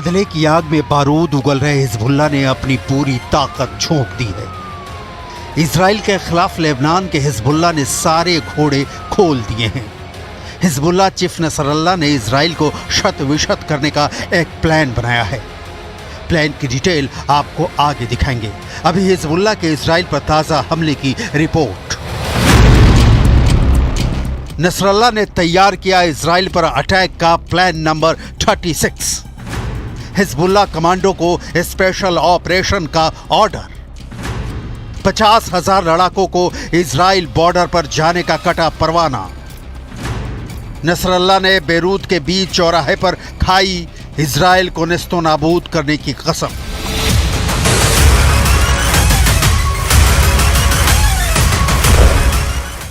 बदले की आग में बारूद उगल रहे हिजबुल्लाह ने अपनी पूरी ताकत झोंक दी है। इजराइल के खिलाफ लेबनान के हिजबुल्लाह ने सारे घोड़े खोल दिए हैं। हिजबुल्लाह चीफ नसरल्लाह ने इजराइल को शत विशत करने का एक प्लान बनाया है। प्लान की डिटेल आपको आगे दिखाएंगे। अभी हिजबुल्लाह के इजराइल पर ताजा हमले की रिपोर्ट। नसरल्लाह ने तैयार किया इजराइल पर अटैक का प्लान नंबर 36। हिजबुल्लाह कमांडो को स्पेशल ऑपरेशन का ऑर्डर। 50,000 लड़ाकों को इजराइल बॉर्डर पर जाने का कटा परवाना। नसरल्लाह ने बेरूत के बीच चौराहे पर खाई इजराइल को नेस्तो नाबूद करने की कसम।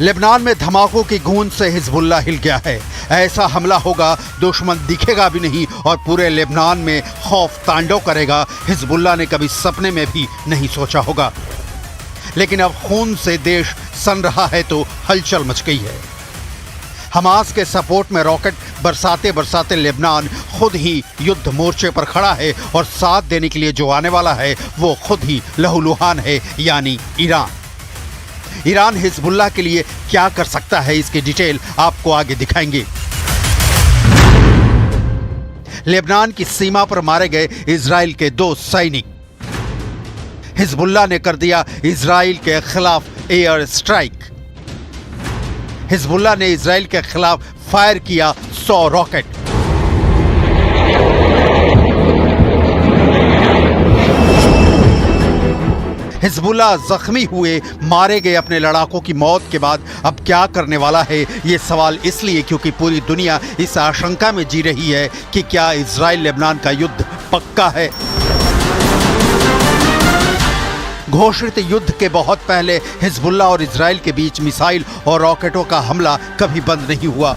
लेबनान में धमाकों की गूंज से हिजबुल्लाह हिल गया है। ऐसा हमला होगा दुश्मन दिखेगा भी नहीं और पूरे लेबनान में खौफ तांडव करेगा। हिजबुल्लाह ने कभी सपने में भी नहीं सोचा होगा। लेकिन अब खून से देश सन रहा है तो हलचल मच गई है। हमास के सपोर्ट में रॉकेट बरसाते बरसाते लेबनान खुद ही युद्ध मोर्चे पर खड़ा है और साथ देने के लिए जो आने वाला है वो खुद ही लहूलुहान है, यानी ईरान। ईरान हिजबुल्लाह के लिए क्या कर सकता है, इसकी डिटेल आपको आगे दिखाएंगे। लेबनान की सीमा पर मारे गए इजराइल के 2 सैनिक। हिजबुल्लाह ने कर दिया इजराइल के खिलाफ एयर स्ट्राइक। हिजबुल्लाह ने इजराइल के खिलाफ फायर किया 100 रॉकेट। हिजबुल्लाह जख्मी हुए मारे गए अपने लड़ाकों की मौत के बाद अब क्या करने वाला है, ये सवाल इसलिए क्योंकि पूरी दुनिया इस आशंका में जी रही है कि क्या इजराइल लेबनान का युद्ध पक्का है। घोषित युद्ध के बहुत पहले हिजबुल्लाह और इजराइल के बीच मिसाइल और रॉकेटों का हमला कभी बंद नहीं हुआ।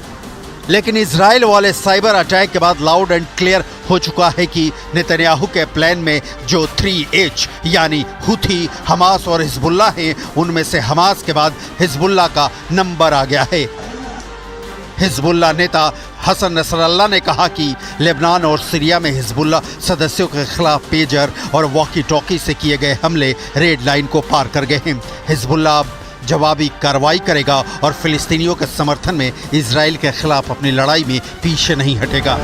लेकिन इजराइल वाले साइबर अटैक के बाद लाउड एंड क्लियर हो चुका है कि नेतन्याहू के प्लान में जो 3H यानी हुथी, हमास और हिजबुल्लाह हैं, उनमें से हमास के बाद हिजबुल्लाह का नंबर आ गया है। हिजबुल्लाह नेता हसन नसरल्लाह ने कहा कि लेबनान और सीरिया में हिजबुल्लाह सदस्यों के खिलाफ पेजर और वॉकी टॉकी से किए गए हमले रेड लाइन को पार कर गए हैं। हिजबुल्लाह अब जवाबी कार्रवाई करेगा और फिलिस्तीनियों के समर्थन में इजराइल के खिलाफ अपनी लड़ाई में पीछे नहीं हटेगा।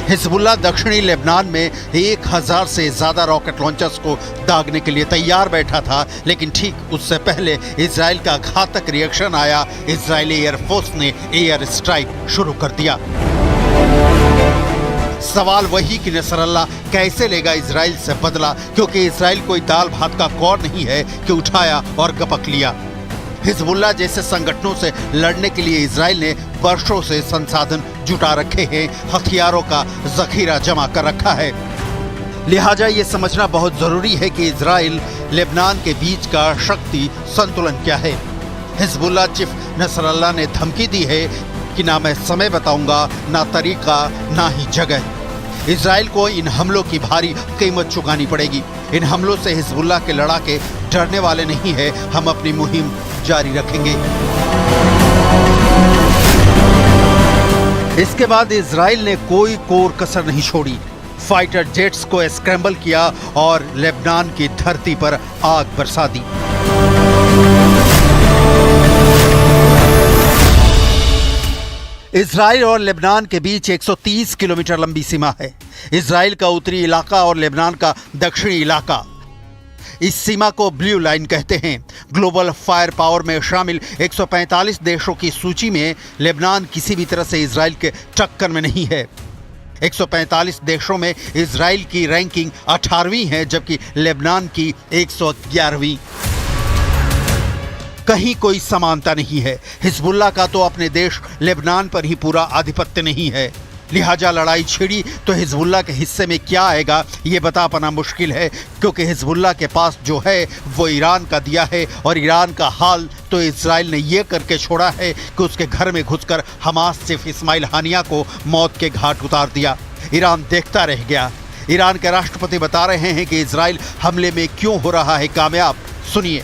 हिजबुल्लाह दक्षिणी लेबनान में 1000 से ज्यादा रॉकेट लॉन्चर्स को दागने के लिए तैयार बैठा था, लेकिन ठीक उससे पहले इजराइल का घातक रिएक्शन आया। इजरायली एयरफोर्स ने एयर स्ट्राइक शुरू कर दिया। सवाल वही कि नसरल्लाह कैसे लेगा इजराइल से बदला, क्योंकि इजराइल कोई दाल भात का कौर नहीं है कि उठाया और गपक लिया। हिजबुल्लाह जैसे संगठनों से लड़ने के लिए इजराइल ने वर्षों से संसाधन जुटा रखे हैं, हथियारों का जखीरा जमा कर रखा है। लिहाजा ये समझना बहुत जरूरी है कि इजराइल लेबनान के बीच का शक्ति संतुलन क्या है। हिजबुल्लाह चीफ नसरल्लाह ने धमकी दी है कि ना मैं समय बताऊंगा, ना तरीका, ना ही जगह। इजराइल को इन हमलों की भारी कीमत चुकानी पड़ेगी। इन हमलों से हिजबुल्लाह के लड़ाके डरने वाले नहीं है। हम अपनी मुहिम जारी रखेंगे। इसके बाद इजराइल ने कोई कोर कसर नहीं छोड़ी। फाइटर जेट्स को स्क्रैम्बल किया और लेबनान की धरती पर आग बरसा दी। इजराइल और लेबनान के बीच 130 किलोमीटर लंबी सीमा है। इजराइल का उत्तरी इलाका और लेबनान का दक्षिणी इलाका। इस सीमा को ब्लू लाइन कहते हैं। ग्लोबल फायर पावर में शामिल 145 देशों की सूची में लेबनान किसी भी तरह से इजराइल के टक्कर में नहीं है। 145 देशों में इजराइल की रैंकिंग 18वीं है, जबकि लेबनान की 111वीं। कहीं कोई समानता नहीं है। हिजबुल्लाह का तो अपने देश लेबनान पर ही पूरा आधिपत्य नहीं है। लिहाजा लड़ाई छिड़ी तो हिजबुल्लाह के हिस्से में क्या आएगा ये बता पाना मुश्किल है, क्योंकि हिजबुल्लाह के पास जो है वो ईरान का दिया है और ईरान का हाल तो इजराइल ने ये करके छोड़ा है कि उसके घर में घुसकर हमास चीफ इस्माइल हानिया को मौत के घाट उतार दिया। ईरान देखता रह गया। ईरान के राष्ट्रपति बता रहे हैं कि इजराइल हमले में क्यों हो रहा है कामयाब। सुनिए।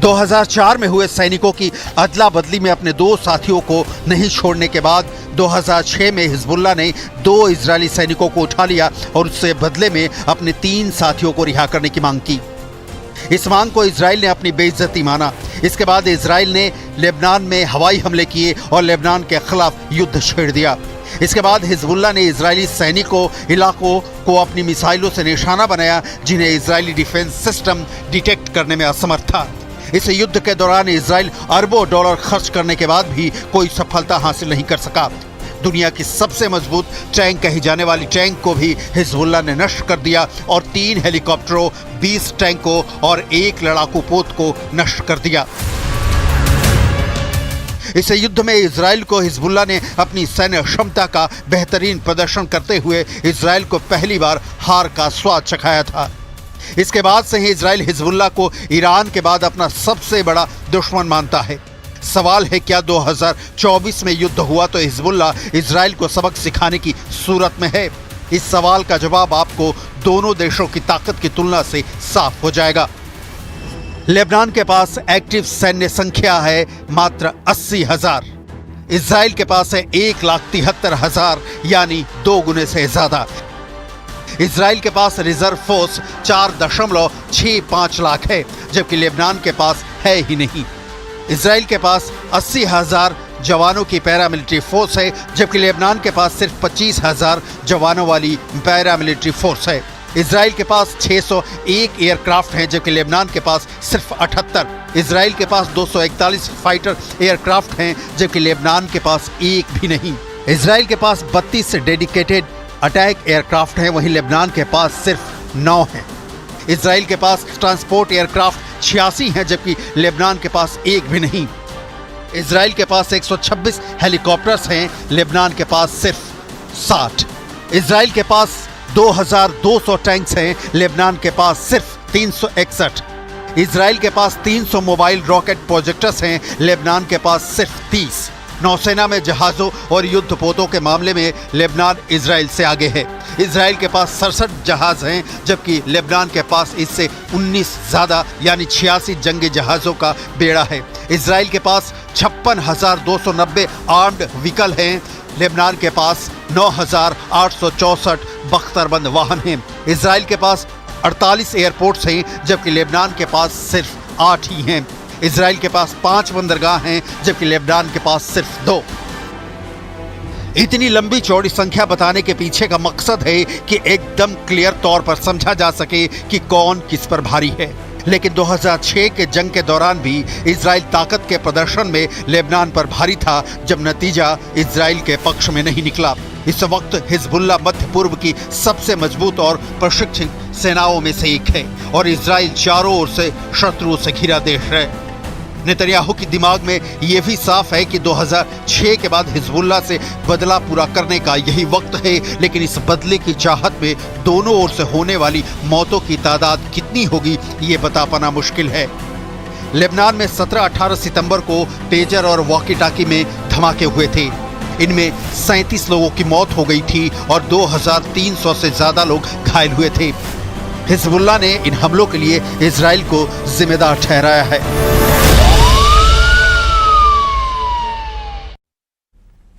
दो 2004 में हुए सैनिकों की अदला बदली में अपने 2 साथियों को नहीं छोड़ने के बाद 2006 में हिजबुल्लाह ने 2 इजरायली सैनिकों को उठा लिया और उससे बदले में अपने 3 साथियों को रिहा करने की मांग की। इस मांग को इजराइल ने अपनी बेइज्जती माना। इसके बाद इजराइल ने लेबनान में हवाई हमले किए और लेबनान के खिलाफ युद्ध छेड़ दिया। इसके बाद हिजबुल्लाह ने इजरायली सैनिकों इलाकों को अपनी मिसाइलों से निशाना बनाया जिन्हें इजरायली डिफेंस सिस्टम डिटेक्ट करने में असमर्थ था। इस युद्ध के दौरान इजराइल अरबों डॉलर खर्च करने के बाद भी कोई सफलता हासिल नहीं कर सका। दुनिया की सबसे मजबूत टैंक कही जाने वाली टैंक को भी हिजबुल्लाह ने नष्ट कर दिया और 3 हेलीकॉप्टरों, 20 टैंकों और 1 लड़ाकू पोत को नष्ट कर दिया। इस युद्ध में इजराइल को हिजबुल्लाह ने अपनी सैन्य क्षमता का बेहतरीन प्रदर्शन करते हुए इजराइल को पहली बार हार का स्वाद चखाया था। इसके बाद से ही इजराइल हिजबुल्लाह को ईरान के बाद अपना सबसे बड़ा दुश्मन मानता है। सवाल है क्या 2024 में युद्ध हुआ तो हिजबुल्लाह इजराइल को सबक सिखाने की सूरत में है? इस सवाल का जवाब आपको दोनों देशों की ताकत की तुलना से साफ हो जाएगा। लेबनान के पास एक्टिव सैन्य संख्या है मात्र 80,000। इजराइल के पास है 1,73,000 यानी 2 गुने से ज्यादा। इजराइल के पास रिजर्व फोर्स 4.65 लाख है जबकि लेबनान के पास है ही नहीं। इजराइल के पास 80,000 जवानों की पैरामिलिट्री फोर्स है जबकि लेबनान के पास सिर्फ 25,000 जवानों वाली पैरामिलिट्री फोर्स है। इजराइल के पास 601 एयरक्राफ्ट हैं जबकि लेबनान के पास सिर्फ 78। इजराइल के पास 241 फाइटर एयरक्राफ्ट हैं जबकि लेबनान के पास एक भी नहीं। इजराइल के पास 32 डेडिकेटेड अटैक एयरक्राफ्ट हैं, वहीं लेबनान के पास सिर्फ 9 हैं। इजराइल के पास ट्रांसपोर्ट एयरक्राफ्ट 86 हैं जबकि लेबनान के पास एक भी नहीं। इजराइल के पास 126 हेलीकॉप्टर्स हैं, लेबनान के पास सिर्फ 60। इजराइल के पास 2,200 टैंक्स हैं, लेबनान के पास सिर्फ 361। इजराइल के पास 300 मोबाइल रॉकेट प्रोजेक्टर्स हैं, लेबनान के पास सिर्फ 30। नौसेना में जहाज़ों और युद्धपोतों के मामले में लेबनान इजराइल से आगे है। इजराइल के पास 67 जहाज़ हैं जबकि लेबनान के पास इससे 19 ज़्यादा यानी 86 जंगी जहाज़ों का बेड़ा है। इजराइल के पास 56,290 आर्म्ड व्हीकल हैं, लेबनान के पास 9,864 बख्तरबंद वाहन हैं। इजराइल के पास 48 एयरपोर्ट्स हैं जबकि लेबनान के पास सिर्फ 8 ही हैं। इजराइल के पास 5 बंदरगाह हैं जबकि लेबनान के पास सिर्फ 2। इतनी लंबी चौड़ी संख्या बताने के पीछे का मकसद है कि एकदम क्लियर तौर पर समझा जा सके कि कौन किस पर भारी है। लेकिन 2006 के जंग के दौरान भी इजराइल ताकत के प्रदर्शन में लेबनान पर भारी था जब नतीजा इजराइल के पक्ष में नहीं निकला। इस वक्त हिजबुल्लाह मध्य पूर्व की सबसे मजबूत और प्रशिक्षित सेनाओं में से एक है और इजराइल चारों ओर से शत्रुओं से घिरा देश है। नेतन्याहू की दिमाग में यह भी साफ है कि 2006 के बाद हिजबुल्लाह से बदला पूरा करने का यही वक्त है, लेकिन इस बदले की चाहत में दोनों ओर से होने वाली मौतों की तादाद कितनी होगी ये बता पाना मुश्किल है। लेबनान में 17-18 सितंबर को पेजर और वॉकी टाकी में धमाके हुए थे। इनमें 37 लोगों की मौत हो गई थी और 2,300 से ज्यादा लोग घायल हुए थे। हिजबुल्लाह ने इन हमलों के लिए इजराइल को जिम्मेदार ठहराया है।